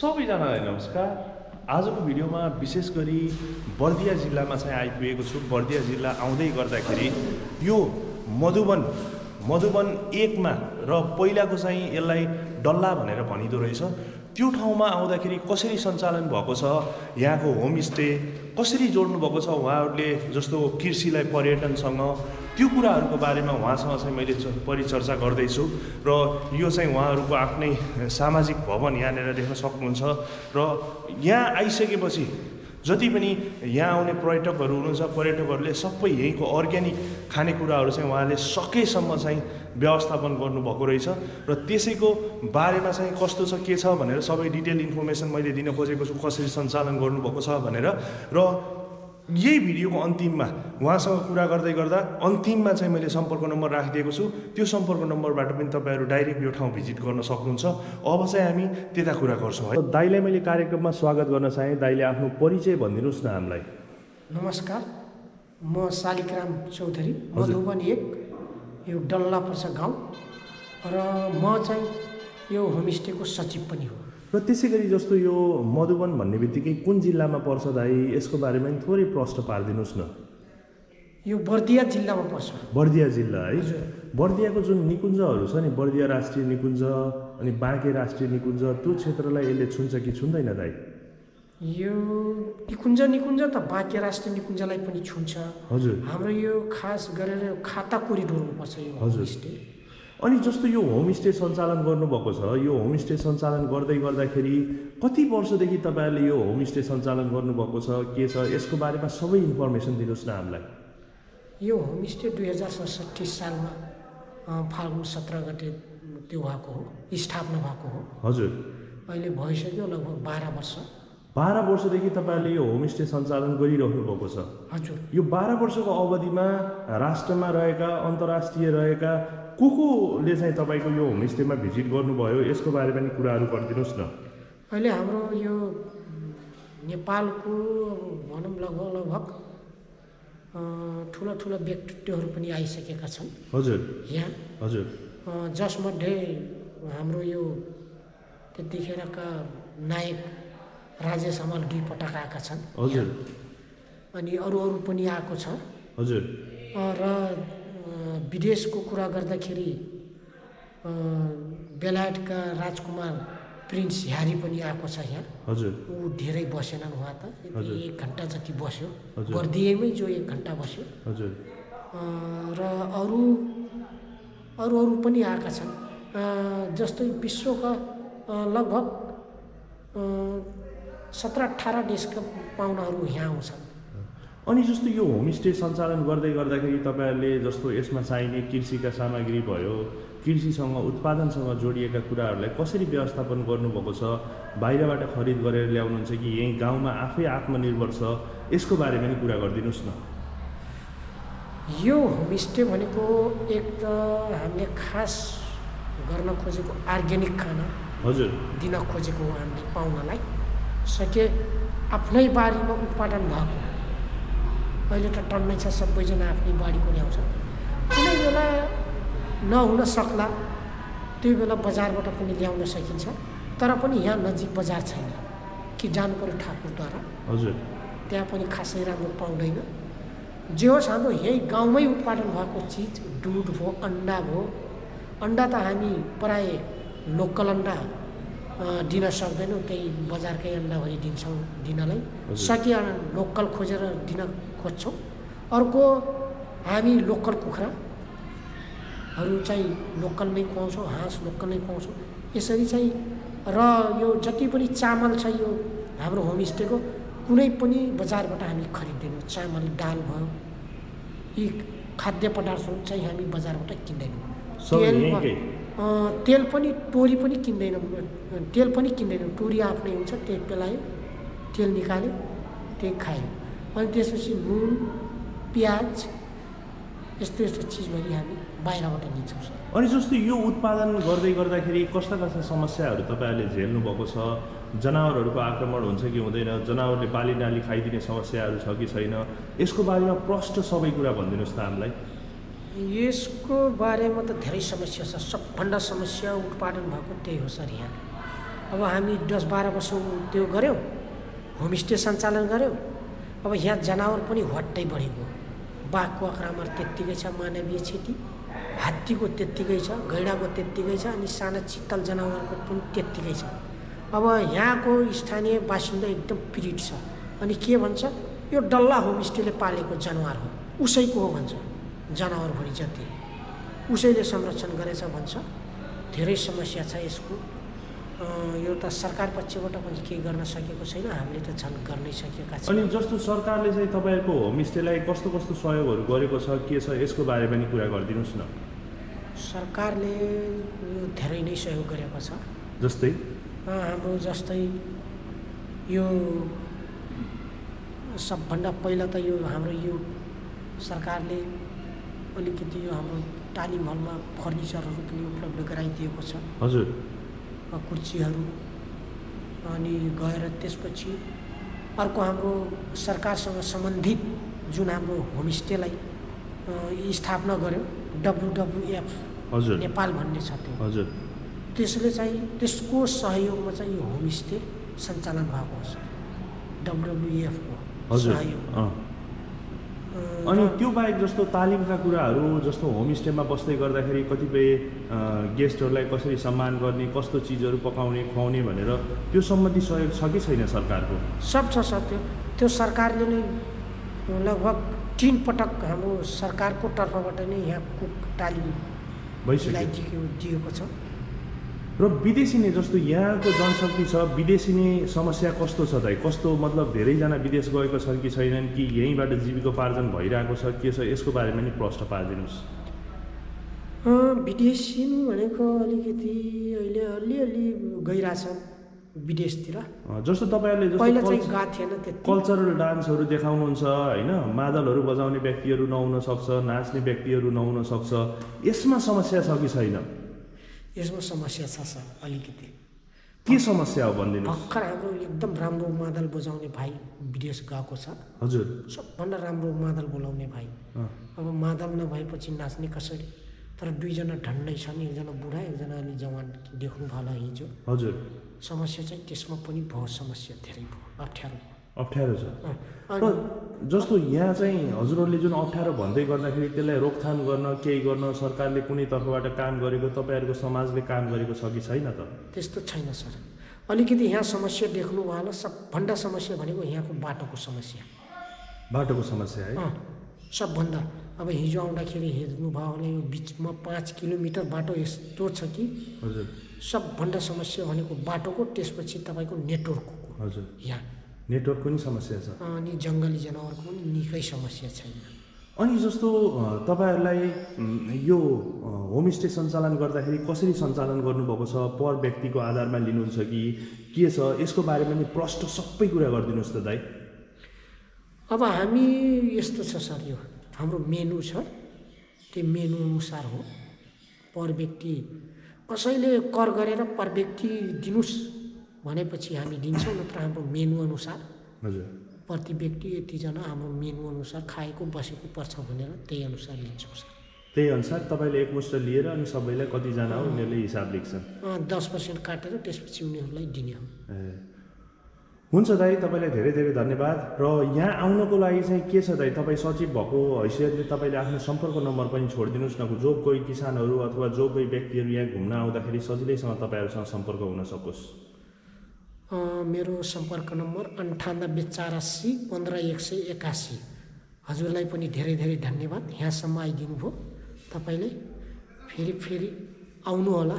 सबैजनालाई नमस्कार। आजको भिडियोमा विशेष गरी बर्दिया जिल्लामा चाहिँ आइपुगेको छु। बर्दिया जिल्ला आउँदै गर्दाखेरि यो मधुवन 1 मा र पहिलाको चाहिँ यसलाई डल्ला भनेर भनिदो रहेछ। त्यो ठाउँमा आउँदाखेरि कसरी सञ्चालन भएको छ, यहाँको होमस्टे कसरी जोड्नु भएको छ उहाँहरूले, जस्तो कृषिलाई पर्यटनसँग, त्यो कुराहरूको बारेमा उहाँसँग चाहिँ मैले परिचर्चा गर्दैछु। र यो चाहिँ उहाँहरूको आफ्नै सामाजिक भवन यहाँनिर देख्न सक्नुहुन्छ। र यहाँ आइसकेपछि जति पनि यहाँ आउने पर्यटकहरू हुनुहुन्छ, पर्यटकहरूले सबै यहीँको अर्ग्यानिक खानेकुराहरू चाहिँ उहाँले सकेसम्म चाहिँ व्यवस्थापन गर्नुभएको रहेछ। र त्यसैको बारेमा चाहिँ कस्तो छ के छ भनेर सबै डिटेल इन्फर्मेसन मैले दिन खोजेको छु, कसरी सञ्चालन गर्नुभएको छ भनेर। र यही भिडियोको अन्तिममा उहाँसँग कुरा गर्दै गर्दा अन्तिममा चाहिँ मैले सम्पर्क नम्बर राखिदिएको छु। त्यो सम्पर्क नम्बरबाट पनि तपाईँहरू डाइरेक्ट यो ठाउँ भिजिट गर्न सक्नुहुन्छ। अब चाहिँ हामी त्यता कुरा गर्छौँ है। दाइलाई मैले कार्यक्रममा स्वागत गर्न चाहेँ। दाइले आफ्नो परिचय भनिदिनुहोस् न हामीलाई। नमस्कार, म शालिग्राम चौधरी, मधुवन 1 यो डल्ला पर्छ गाउँ, र म चाहिँ यो होमस्टेको सचिव पनि हो। र त्यसै गरी जस्तो यो मधुवन भन्ने बित्तिकै कुन जिल्लामा पर्छ दाइ, यसको बारेमा पनि थोरै प्रश्न पारिदिनुहोस् न। यो बर्दिया जिल्लामा पर्छ। बर्दिया जिल्ला है। बर्दियाको जुन निकुञ्जहरू छ नि, बर्दिया राष्ट्रिय निकुञ्ज अनि बाँके राष्ट्रिय निकुञ्ज, त्यो क्षेत्रलाई यसले छुन्छ कि छुँदैन दाइ? यो निकुञ्ज त बाँके राष्ट्रिय निकुञ्जलाई पनि छुन्छ। हजुर। हाम्रो यो खास गरेर खाता कोरिडोरमा पर्छ यो होमस्टे। अनि जस्तो यो होमस्टे सञ्चालन गर्नुभएको छ, यो होमस्टे सञ्चालन गर्दै गर्दाखेरि कति वर्षदेखि तपाईँहरूले यो होमस्टे सञ्चालन गर्नुभएको छ, के छ, यसको बारेमा सबै इन्फर्मेसन दिनुहोस् न हामीलाई। यो होमस्टे 2067 सालमा फाल्गुन 17 गते त्यो भएको हो, स्थापना भएको हो। हजुर। अहिले भइसक्यो लगभग 12 वर्ष। 12 वर्षदेखि तपाईँहरूले यो होमस्टे सञ्चालन गरिराख्नु भएको छ। हजुर। यो 12 वर्षको अवधिमा राष्ट्रमा रहेका, अन्तर्राष्ट्रिय रहेका कोले चाहिँ तपाईँको यो होमस्टेमा भिजिट गर्नुभयो, यसको बारेमा पनि कुराहरू गरिदिनुहोस् न। अहिले हाम्रो यो नेपालको भनौँ लगभग ठुला व्यक्तित्वहरू पनि आइसकेका छन्। हजुर। यहाँ। हजुर। जसमध्ये हाम्रो यो त्यतिखेरका नायक राजेश हमाल 2 पटक आएका छन्। हजुर। अनि अरू पनि आएको छ। हजुर। र विदेशको कुरा गर्दाखेरि बेलायतका राजकुमार प्रिन्स ह्यारी पनि आएको छ यहाँ। हजुर। ऊ धेरै बसेनन्, उहाँ त 1 घन्टा जति बस्यो, बर्दियैमै जो 1 घन्टा बस्यो। हजुर। र अरू पनि आएका छन्। जस्तै विश्वका लगभग 17-18 देशका पाहुनाहरू यहाँ आउँछन्। अनि जस्तो यो होमस्टे सञ्चालन गर्दै गर्दाखेरि तपाईँहरूले जस्तो यसमा चाहिने कृषिका सामग्री भयो, कृषिसँग उत्पादनसँग जोडिएका कुराहरूलाई कसरी व्यवस्थापन गर्नुभएको छ, बाहिरबाट खरिद गरेर ल्याउनुहुन्छ कि यहीँ गाउँमा आफै आत्मनिर्भर छ, यसको बारेमा पनि कुरा गरिदिनुहोस् न। यो होमस्टे भनेको एक त हामीले खास गर्न खोजेको अर्ग्यानिक खाना हजुर दिन खोजेको हो। हामीले पाहुनालाई सके आफ्नै बारीमा उत्पादन भएको, अहिले त टन्नै छ, सबैजना आफ्नै बारीको ल्याउँछ। कुनै बेला नहुन सक्ला, त्यो बेला बजारबाट पनि ल्याउन सकिन्छ, तर पनि यहाँ नजिक बजार छैन कि जानु पर्यो ठाकुरद्वारा। हजुर। त्यहाँ पनि खासै राम्रो पाउँदैन। जे होस् हाम्रो यही गाउँमै उत्पादन भएको चिज, दुध भयो, अन्डा भयो। अन्डा त हामी प्राय लोकल अन्डा दिन सक्दैनौँ, त्यही बजारकै अन्डाभरि दिन्छौँ दिनलाई। सकिया लोकल खोजेर दिन खोज्छौँ। अर्को हामी लोकल कुखुराहरू चाहिँ लोकल नै खुवाउँछौँ, हाँस लोकल नै खुवाउँछौँ। यसरी चाहिँ र यो जति पनि चामल छ यो हाम्रो होमस्टेको कुनै पनि बजारबाट हामी खरिदैनौँ। चामल, दाल भयो, यी खाद्य पदार्थहरू चाहिँ हामी बजारबाट किन्दैनौँ। तेल पनि, टोरी पनि किन्दैनौँ। टोरी आफ्नै हुन्छ, त्यही पेलायो, तेल निकाल्यो, त्यही खायो। अनि त्यसपछि नुन, प्याज, यस्तो चिजभरि हामी बाहिरबाट लिन्छौँ। अनि जस्तो यो उत्पादन गर्दै गर्दाखेरि कस्ता समस्याहरू तपाईँहरूले झेल्नु भएको छ? जनावरहरूको आक्रमण हुन्छ कि हुँदैन? जनावरले बाली नाली खाइदिने समस्याहरू छ कि छैन? यसको बारेमा प्रष्ट सबै कुरा भनिदिनुहोस् त हामीलाई। यसको बारेमा त धेरै समस्या छ। सबभन्दा समस्या उत्पादन भएको त्यही हो सर। यहाँ अब हामी 10-12 वर्ष त्यो गऱ्यौँ, होमस्टे सञ्चालन गऱ्यौँ। अब यहाँ जनावर पनि हट्टै बढेको, बाघको आक्रामण त्यत्तिकै छ, मानवीय क्षति, हात्तीको त्यत्तिकै छ, गैँडाको त्यत्तिकै छ, अनि साना चित्तल जनावरको पनि त्यत्तिकै छ। अब यहाँको स्थानीय बासिन्दा एकदम पीडित छ। अनि के भन्छ, यो डल्ला होमस्टेले पालेको जनावर हो, उसैको हो भन्छ, जनावरभरि जति उसैले संरक्षण गरेछ भन्छ। धेरै समस्या छ यसको। यो त सरकार पक्षबाट पनि केही गर्न सकेको छैन, हामीले त झन् गर्नै सकेका छौँ। अनि जस्तो सरकारले चाहिँ तपाईँहरूको होमस्टेलाई कस्तो कस्तो सहयोगहरू गरेको छ, के छ, यसको बारे पनि कुरा गरिदिनुहोस् न। सरकारले यो धेरै नै सहयोग गरेको छ। जस्तै हाम्रो जस्तै यो सबभन्दा पहिला त यो हाम्रो यो सरकारले अलिकति यो हाम्रो तालिम हलमा फर्निचरहरू पनि उपलब्ध गराइदिएको छ। हजुर। कुर्सीहरू। अनि गएर त्यसपछि अर्को हाम्रो सरकारसँग सम्बन्धित जुन हाम्रो होमस्टेलाई स्थापना गर्यो, WWF हजुर नेपाल भन्ने छ त्यो। हजुर। त्यसले चाहिँ त्यसको सहयोगमा चाहिँ यो होमस्टे सञ्चालन भएको छ, WWF को सहयोग। अनि त्यो बाहेक जस्तो तालिमका कुराहरू, जस्तो होमस्टेमा बस्दै गर्दाखेरि कतिपय गेस्टहरूलाई कसरी सम्मान गर्ने, कस्तो चिजहरू पकाउने खुवाउने भनेर त्यो सम्बन्धी सहयोग छ कि छैन सरकारको? सब छ सर। त्यो सरकारले नै लगभग 3 पटक हाम्रो सरकारको तर्फबाट नै यहाँ कुक तालिम दिएको छ। र विदेशी नै जस्तो यहाँको जनशक्ति छ, विदेशी नै समस्या कस्तो छ त? कस्तो मतलब धेरैजना विदेश गएको छन् कि छैनन्, कि यहीँबाट जीविकोपार्जन भइरहेको छ, के छ, यसको बारेमा नि प्रश्न पारिदिनुहोस्। विदेशी भनेको अलिकति अहिले अलिअलि गइरहेछन् विदेशतिर। जस्तो तपाईँहरूले पहिला चाहिँ गएको थिएन त्यति। कल्चरल डान्सहरू देखाउनुहुन्छ होइन, मादलहरू बजाउने व्यक्तिहरू नहुन सक्छ, नाच्ने व्यक्तिहरू नहुन सक्छ, यसमा समस्या छ कि छैन? यसमा समस्या छ सर अलिकति। के समस्या हो भनिदिनुहोस्। भर्खर हाम्रो एकदम राम्रो मादल बजाउने भाइ विदेश गएको छ। हजुर। सबभन्दा सबभन्दा राम्रो मादल बोलाउने भाइ। अब मादल नभएपछि नाच्ने कसरी? तर 2 जना ढन्डै छन्, एकजना बुढा एकजना अलि जवान देख्नु भयो हिजो। हजुर। समस्या चाहिँ त्यसमा पनि भयो, समस्या धेरै भयो, अप्ठ्यारो छ। र जस्तो यहाँ चाहिँ हजुरहरूले जुन अप्ठ्यारो भन्दै गर्दाखेरि त्यसलाई रोकथाम गर्न, केही गर्न सरकारले कुनै तर्फबाट काम गरेको, तपाईँहरूको समाजले काम गरेको छ कि छैन त? त्यस्तो छैन सर। अलिकति यहाँ समस्या देख्नु भयो होला। सबभन्दा समस्या भनेको यहाँको बाटोको समस्या। बाटोको समस्या है? सबभन्दा। अब हिजो आउँदाखेरि हेर्नुभयो होला, यो बिचमा 5 किलोमिटर बाटो यस्तो छ कि हजुर। सबभन्दा समस्या भनेको बाटोको, त्यसपछि तपाईँको नेटवर्कको। हजुर। यहाँ नेटवर्कको पनि समस्या छ। अनि जङ्गली जनावरको पनि निकै समस्या छैन। अनि जस्तो तपाईँहरूलाई यो होमस्टे सञ्चालन गर्दाखेरि कसरी सञ्चालन गर्नुभएको छ? पर व्यक्तिको आधारमा लिनुहुन्छ कि के छ? यसको बारेमा नि प्रष्ट सबै कुरा गरिदिनुहोस् त दाइ। अब हामी यस्तो छ सर, यो हाम्रो मेनु छ, त्यो मेनु अनुसार हो। पर व्यक्ति कसैले कर गरेर पर व्यक्ति दिनुहोस् भनेपछि हामी दिन्छौँ, नत्र हाम्रो मेनु अनुसार। हजुर। प्रति व्यक्ति यतिजना हाम्रो मेनु अनुसार खाएको बसेको पर्छ भनेर त्यही अनुसार लिन्छौँ सर। त्यही अनुसार तपाईँले एकमुष्ट लिएर अनि सबैलाई कतिजना हो उनीहरूले हिसाब लेख्छन्। 10% काटेर त्यसपछि उनीहरूलाई दिने हो। हुन्छ दाइ, तपाईँलाई धेरै धेरै धन्यवाद। र यहाँ आउनको लागि चाहिँ के छ दाइ, तपाईँ सचिव भएको हैसियतले तपाईँले आफ्नो सम्पर्क नम्बर पनि छोडिदिनुहोस् न, जो कोही किसानहरू अथवा जो कोही व्यक्तिहरू यहाँ घुम्न आउँदाखेरि सजिलैसँग तपाईँहरूसँग सम्पर्क हुन सकोस्। मेरो सम्पर्क नम्बर 9884 15181। हजुरलाई पनि धेरै धेरै धन्यवाद, यहाँसम्म आइदिनु भयो। तपाईँले फेरि आउनु होला।